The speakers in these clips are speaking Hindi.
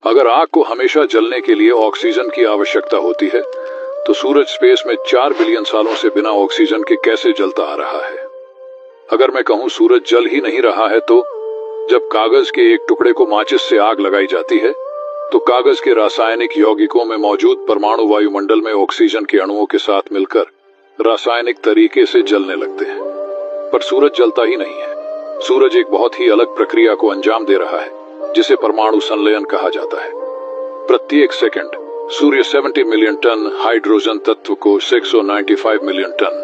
अगर आग को हमेशा जलने के लिए ऑक्सीजन की आवश्यकता होती है, तो सूरज स्पेस में 4 बिलियन सालों से बिना ऑक्सीजन के कैसे जलता आ रहा है? अगर मैं कहूं सूरज जल ही नहीं रहा है, तो जब कागज के एक टुकड़े को माचिस से आग लगाई जाती है, तो कागज के रासायनिक यौगिकों में मौजूद परमाणु वायुमंडल में ऑक्सीजन के अणुओं के साथ मिलकर रासायनिक तरीके से जलने लगते हैं। पर सूरज जलता ही नहीं है। सूरज एक बहुत ही अलग प्रक्रिया को अंजाम दे रहा है, जिसे परमाणु संलयन कहा जाता है। प्रत्येक सेकंड सूर्य 70 मिलियन टन हाइड्रोजन तत्व को 695 मिलियन टन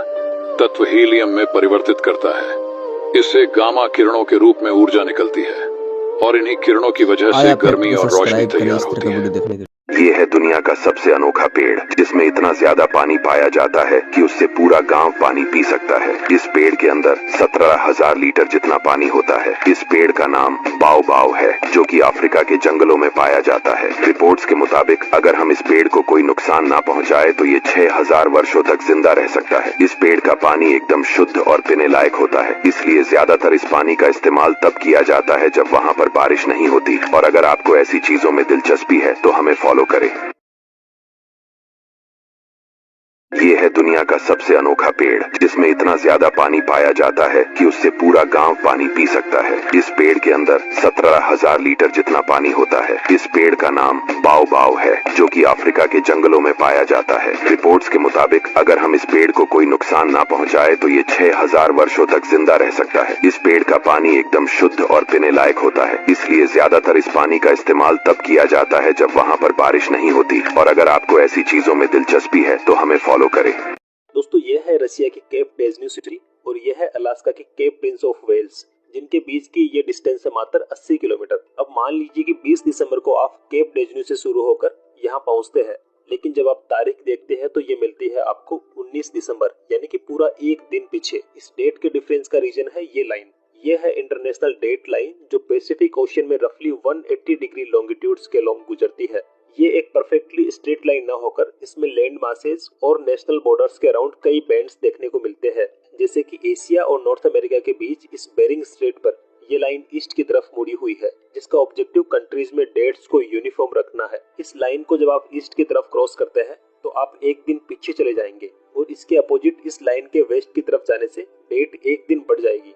तत्व हीलियम में परिवर्तित करता है। इससे गामा किरणों के रूप में ऊर्जा निकलती है और इन्हीं किरणों की वजह से गर्मी और रोशनी तैयार होती है। ये है दुनिया का सबसे अनोखा पेड़, जिसमें इतना ज्यादा पानी पाया जाता है कि उससे पूरा गांव पानी पी सकता है। इस पेड़ के अंदर 17,000 लीटर जितना पानी होता है। इस पेड़ का नाम बाओबाओ है, जो कि अफ्रीका के जंगलों में पाया जाता है। रिपोर्ट्स के मुताबिक अगर हम इस पेड़ को कोई नुकसान ना पहुंचाए तो ये 6,000 वर्षों तक जिंदा रह सकता है। इस पेड़ का पानी एकदम शुद्ध और पीने लायक होता है, इसलिए ज्यादातर इस पानी का इस्तेमाल तब किया जाता है जब वहाँ पर बारिश नहीं होती। और अगर आपको ऐसी चीजों में दिलचस्पी है तो हमें फॉलो करें। ये है दुनिया का सबसे अनोखा पेड़, जिसमें इतना ज्यादा पानी पाया जाता है कि उससे पूरा गांव पानी पी सकता है। इस पेड़ के अंदर 17,000 लीटर जितना पानी होता है। इस पेड़ का नाम बाओबाओ है, जो कि अफ्रीका के जंगलों में पाया जाता है। रिपोर्ट्स के मुताबिक अगर हम इस पेड़ को कोई नुकसान ना पहुंचाए तो ये 6,000 वर्षों तक जिंदा रह सकता है। इस पेड़ का पानी एकदम शुद्ध और पीने लायक होता है, इसलिए ज्यादातर इस पानी का इस्तेमाल तब किया जाता है जब वहाँ पर बारिश नहीं होती। और अगर आपको ऐसी चीजों में दिलचस्पी है तो हमें फॉलो करें। दोस्तों, ये है रसिया की केप डेजन्यू सिटी और ये है अलास्का की केप प्रिंस ऑफ वेल्स, जिनके बीच की ये डिस्टेंस है मात्र 80 किलोमीटर। अब मान लीजिए कि 20 दिसंबर को आप केप डेजन्यू से शुरू होकर यहाँ पहुँचते हैं, लेकिन जब आप तारीख देखते हैं तो ये मिलती है आपको 19 दिसंबर, यानी कि पूरा एक दिन पीछे। इस डेट के डिफरेंस का रीजन है ये लाइन। ये है इंटरनेशनल डेट लाइन, जो पैसिफिक ओशन में रफली 180 डिग्री लॉन्गिट्यूड्स के लॉन्ग गुजरती है। ये एक परफेक्टली स्ट्रेट लाइन ना होकर इसमें लैंड मासेस और नेशनल बॉर्डर्स के अराउंड कई बैंड्स देखने को मिलते हैं, जैसे कि एशिया और नॉर्थ अमेरिका के बीच इस बेरिंग स्ट्रेट पर ये लाइन ईस्ट की तरफ मुड़ी हुई है, जिसका ऑब्जेक्टिव कंट्रीज में डेट्स को यूनिफॉर्म रखना है। इस लाइन को जब आप ईस्ट की तरफ क्रॉस करते हैं तो आप एक दिन पीछे चले जाएंगे और इसके अपोजिट इस लाइन के वेस्ट की तरफ जाने से डेट एक दिन बढ़ जाएगी।